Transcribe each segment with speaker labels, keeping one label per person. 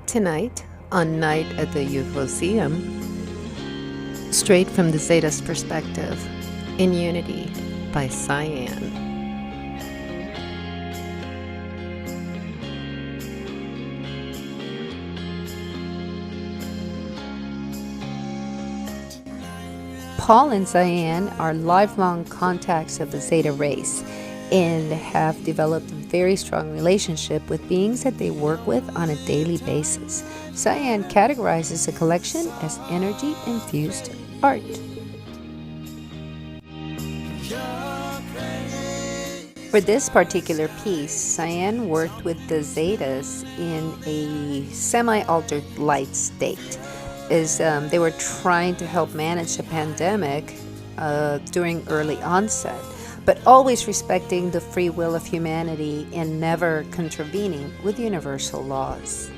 Speaker 1: Tonight, on Night at the UFOseum, straight from the Zeta's perspective, in Unity by Syann. Paul and Syann are lifelong contacts of the Zeta race and have developed a very strong relationship with beings that they work with on a daily basis. Syann categorizes the collection as energy-infused art. For this particular piece, Syann worked with the Zetas in a semi-altered light state, as they were trying to help manage the pandemic during early onset, but always respecting the free will of humanity and never contravening with universal laws.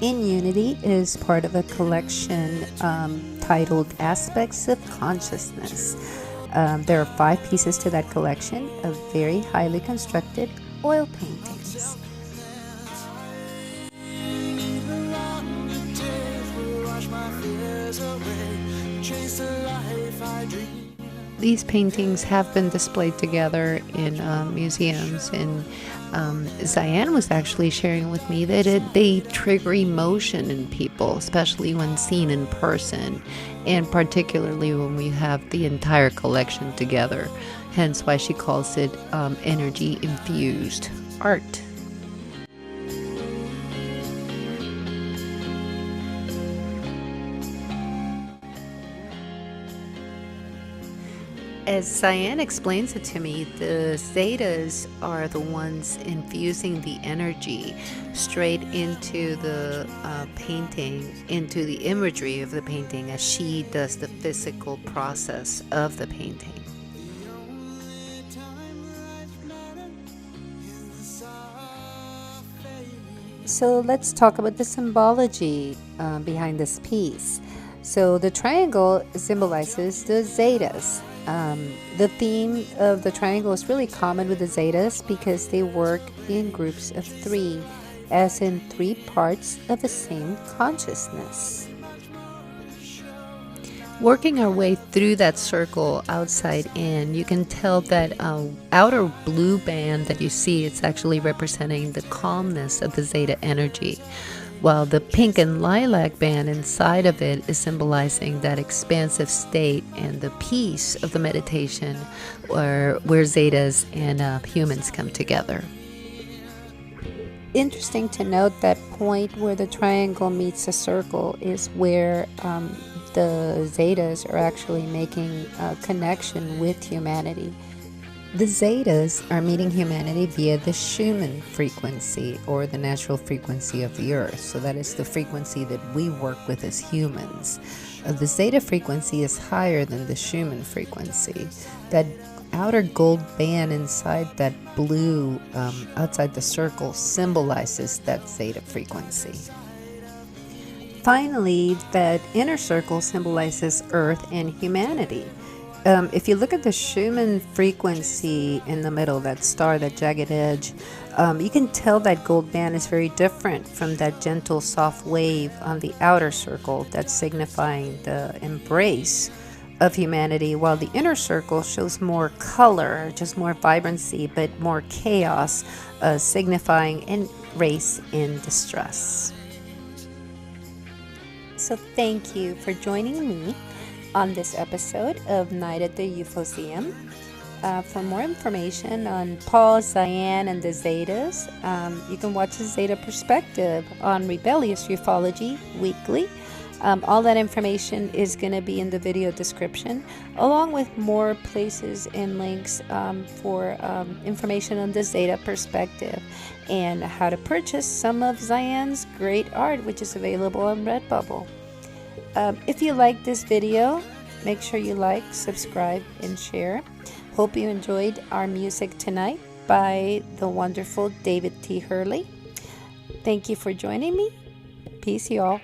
Speaker 1: In Unity is part of a collection titled Aspects of Consciousness. There are 5 pieces to that collection of very highly constructed oil paintings. These paintings have been displayed together in museums, and Syann was actually sharing with me that they trigger emotion in people, especially when seen in person, and particularly when we have the entire collection together, hence why she calls it energy-infused art. As Syann explains it to me, the Zetas are the ones infusing the energy straight into the painting, into the imagery of the painting, as she does the physical process of the painting. So let's talk about the symbology behind this piece. So the triangle symbolizes the Zetas. The theme of the triangle is really common with the Zetas because they work in groups of 3, as in 3 parts of the same consciousness. Working our way through that circle outside in, you can tell that outer blue band that you see, it's actually representing the calmness of the Zeta energy, while the pink and lilac band inside of it is symbolizing that expansive state and the peace of the meditation where Zetas and humans come together. Interesting to note that point where the triangle meets the circle is where the Zetas are actually making a connection with humanity. The Zetas are meeting humanity via the Schumann frequency, or the natural frequency of the Earth. So that is the frequency that we work with as humans. The Zeta frequency is higher than the Schumann frequency. That outer gold band inside that blue, outside the circle, symbolizes that Zeta frequency. Finally, that inner circle symbolizes Earth and humanity. If you look at the Schumann frequency in the middle, that star, that jagged edge, you can tell that gold band is very different from that gentle, soft wave on the outer circle that's signifying the embrace of humanity, while the inner circle shows more color, just more vibrancy, but more chaos, signifying a race in distress. So thank you for joining me on this episode of Night at the UFOseum. For more information on Paul, Syann, and the Zetas, you can watch the Zeta Perspective on Rebellious Ufology Weekly. All that information is going to be in the video description, along with more places and links for information on the Zeta Perspective and how to purchase some of Syann's great art, which is available on Redbubble. If you like this video, make sure you like, subscribe, and share. Hope you enjoyed our music tonight by the wonderful David T. Hurley. Thank you for joining me. Peace, y'all.